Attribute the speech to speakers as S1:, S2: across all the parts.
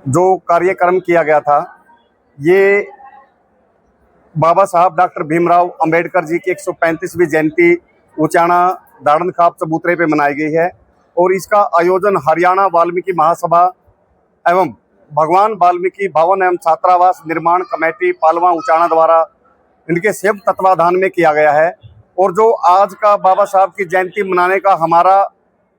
S1: जो कार्यक्रम किया गया था ये बाबा साहब डॉक्टर भीमराव अंबेडकर जी की 135वीं जयंती उचाना दाड़न खाप चबूतरे पे मनाई गई है और इसका आयोजन हरियाणा वाल्मीकि महासभा एवं भगवान वाल्मीकि भवन एवं छात्रावास निर्माण कमेटी पालवा उचाना द्वारा इनके संयुक्त तत्वाधान में किया गया है। और जो आज का बाबा साहब की जयंती मनाने का हमारा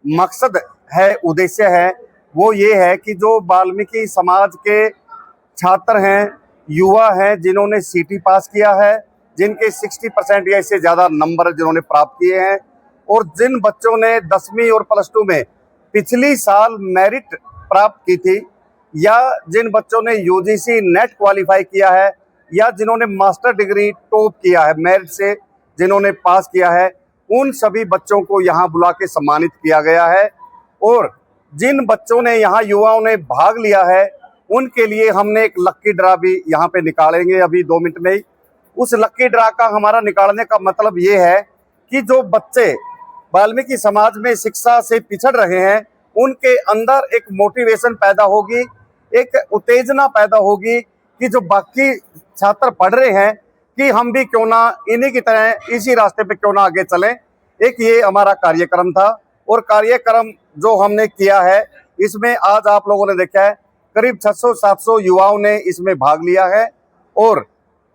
S1: मकसद है, उद्देश्य है, वो ये है कि जो वाल्मीकि समाज के छात्र हैं, युवा हैं, जिन्होंने सीटी पास किया है, जिनके 60% या इससे ज़्यादा नंबर जिन्होंने प्राप्त किए हैं, और जिन बच्चों ने 10वीं और +2 में पिछली साल मेरिट प्राप्त की थी, या जिन बच्चों ने यूजीसी नेट क्वालिफाई किया है, या जिन्होंने मास्टर डिग्री टॉप किया है, मेरिट से जिन्होंने पास किया है, उन सभी बच्चों को यहाँ बुला के सम्मानित किया गया है। और जिन बच्चों ने यहाँ युवाओं ने भाग लिया है, उनके लिए हमने एक लक्की ड्रा भी यहाँ पे निकालेंगे अभी 2 मिनट में ही। उस लक्की ड्रा का हमारा निकालने का मतलब ये है कि जो बच्चे वाल्मीकि समाज में शिक्षा से पिछड़ रहे हैं, उनके अंदर एक मोटिवेशन पैदा होगी, एक उत्तेजना पैदा होगी कि जो बाकी छात्र पढ़ रहे हैं कि हम भी क्यों ना इन्हीं की तरह इसी रास्ते पे क्यों ना आगे चलें। एक ये हमारा कार्यक्रम था और कार्यक्रम जो हमने किया है, इसमें आज आप लोगों ने देखा है करीब 600-700 युवाओं ने इसमें भाग लिया है। और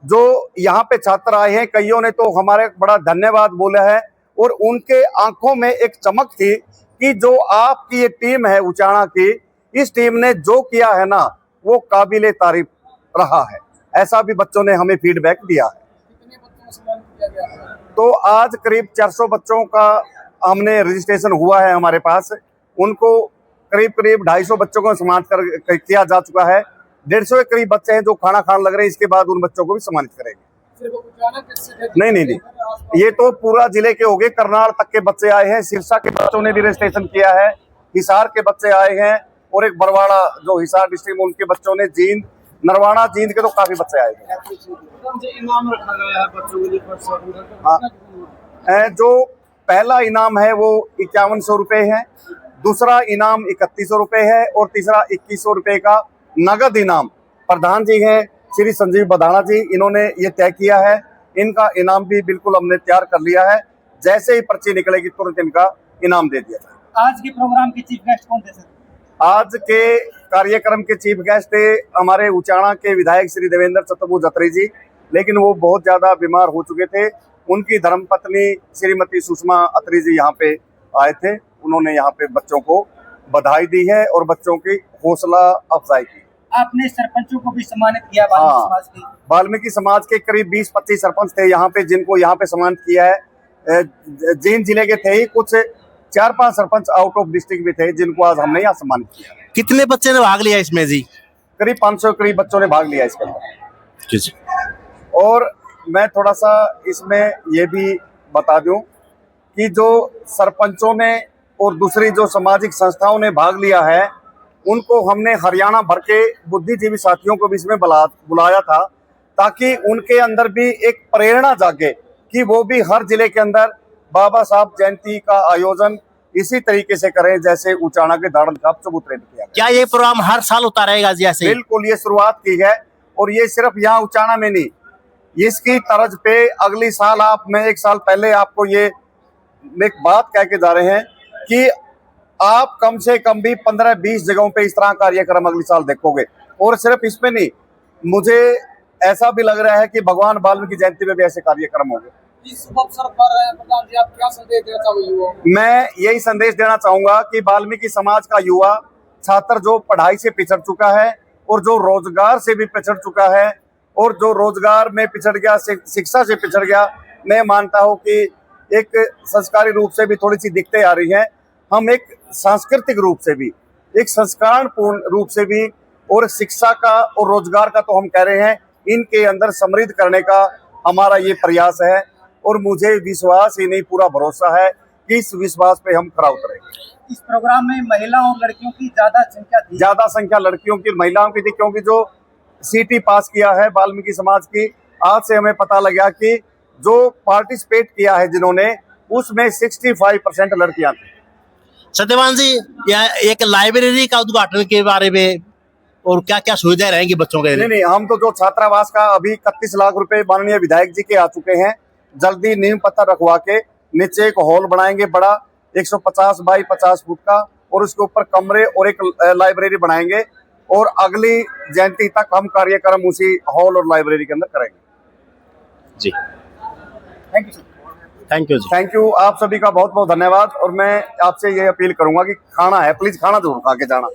S1: जो यहाँ पे छात्र आए हैं, कईयों ने तो हमारे बड़ा धन्यवाद बोला है और उनके आंखों में एक चमक थी कि जो आपकी ये टीम है उचाना की, इस टीम ने जो किया है ना, वो काबिले तारीफ रहा है। ऐसा भी बच्चों ने हमें फीडबैक दिया है।
S2: कितने बच्चों को सम्मानित किया गया?
S1: तो आज करीब 400 बच्चों का हमने रजिस्ट्रेशन हुआ है हमारे पास। उनको करीब 250 बच्चों को सम्मानित किया जा चुका है। 150 के करीब बच्चे हैं जो खाना खाने लग रहे हैं। इसके बाद उन बच्चों को भी सम्मानित करेंगे।
S2: सिर्फ उचाना के
S1: नहीं, ये तो पूरा जिले के हो गए। करनाल तक के बच्चे आए हैं, सिरसा के बच्चों ने भी रजिस्ट्रेशन किया है, हिसार के बच्चे आए हैं, और एक बरवाड़ा जो हिसार डिस्ट्रिक्ट में उनके बच्चों ने, जींद नरवाना जींद के तो काफी बच्चे आए हैं।
S2: इनाम रखा गया है बच्चों के लिए।
S1: हाँ, जो पहला इनाम है वो 5100 रुपये है, दूसरा इनाम 3100 रुपये है, और तीसरा 2100 रुपये का नगद इनाम। प्रधान जी हैं श्री संजीव बदाना जी, इन्होंने ये तय किया है। इनका इनाम भी बिल्कुल हमने तैयार कर लिया है। जैसे ही पर्ची निकलेगी तुरंत इनका इनाम दे दिया जाएगा।
S2: आज के प्रोग्राम के चीफ गेस्ट कौन थे सर?
S1: आज के कार्यक्रम के चीफ गेस्ट थे हमारे उचाना के विधायक श्री देवेंद्र चतुर्भुज अत्री जी, लेकिन वो बहुत ज्यादा बीमार हो चुके थे। उनकी धर्मपत्नी श्रीमती सुषमा अत्री जी यहाँ पे आए थे। उन्होंने यहाँ पे बच्चों को बधाई दी है और बच्चों की हौसला अफजाई की।
S2: आपने सरपंचों को भी सम्मानित किया समाज के?
S1: वाल्मीकि समाज के करीब 20-25 सरपंच थे यहाँ पे, जिनको यहाँ पे सम्मानित किया है। जींद जिले के थे ही कुछ 4-5 सरपंच आउट ऑफ डिस्ट्रिक्ट भी थे, जिनको आज हमने यहाँ सम्मानित किया।
S3: कितने बच्चे ने भाग लिया इसमें जी?
S1: करीब 500 करीब बच्चों ने भाग लिया इसके अंदर। और मैं थोड़ा सा इसमें ये भी बता दूं कि जो सरपंचों ने और दूसरी जो सामाजिक संस्थाओं ने भाग लिया है, उनको हमने हरियाणा भर के बुद्धिजीवी साथियों को भी इसमें बुलाया था, ताकि उनके अंदर भी एक प्रेरणा जागे कि वो भी हर जिले के अंदर बाबा साहब जयंती का आयोजन इसी तरीके से करें जैसे उचाना के दाड़न खाप चबूतरे में किया।
S3: क्या ये प्रोग्राम हर साल होता रहेगा जैसे?
S1: बिल्कुल, ये शुरुआत की है और ये सिर्फ यहाँ उचाना में नहीं, इसकी तर्ज पे अगली साल मैं 1 साल पहले आपको ये एक बात कह के जा रहे हैं कि आप कम से कम भी 15-20 जगहों पे इस तरह कार्यक्रम अगली साल देखोगे। और सिर्फ इसमें नहीं, मुझे ऐसा भी लग रहा है कि भगवान वाल्मीकि जयंती में भी ऐसे कार्यक्रम होंगे।
S2: इस अवसर पर प्रधान जी आप क्या संदेश देना चाहोगे?
S1: मैं यही संदेश देना चाहूंगा कि वाल्मीकि समाज का युवा छात्र जो पढ़ाई से पिछड़ चुका है और जो रोजगार से भी पिछड़ चुका है और जो रोजगार में पिछड़ गया, शिक्षा से पिछड़ गया, मैं मानता हूं कि एक संस्कारी रूप से भी थोड़ी सी दिक्कतें आ रही हैं। हम एक सांस्कृतिक रूप से भी, एक संस्कारणपूर्ण रूप से भी, और शिक्षा का और रोजगार का तो हम कह रहे हैं, इनके अंदर समृद्ध करने का हमारा ये प्रयास है। और मुझे विश्वास ही नहीं, पूरा भरोसा है कि इस विश्वास पे हम खरा उतरेंगे।
S2: इस प्रोग्राम में महिलाओं और लड़कियों की ज्यादा संख्या
S1: लड़कियों की, महिलाओं की थी, क्योंकि जो सीटी पास किया है वाल्मीकि समाज की, आज से हमें पता लगा कि जो पार्टिसिपेट किया है जिन्होंने, उसमें 65% लड़कियां थी।
S3: सत्यवान जी, यह एक लाइब्रेरी का उद्घाटन के बारे में और क्या क्या सुविधाएं रहेंगी बच्चों के
S1: नहीं
S3: लिए?
S1: नहीं, हम तो जो छात्रावास का अभी 31 लाख रुपए माननीय विधायक जी के आ चुके हैं, जल्दी नींव पत्थर रखवा के नीचे एक हॉल बनाएंगे बड़ा 150 बाई 50 फुट का, और उसके ऊपर कमरे और एक लाइब्रेरी बनाएंगे, और अगली जयंती तक हम कार्यक्रम उसी हॉल और लाइब्रेरी के अंदर करेंगे।
S3: जी,
S2: thank you sir.
S3: Thank you जी।
S1: थैंक यू, आप सभी का बहुत बहुत धन्यवाद। और मैं आपसे ये अपील करूंगा कि खाना है, प्लीज खाना जरूर खा के जाना।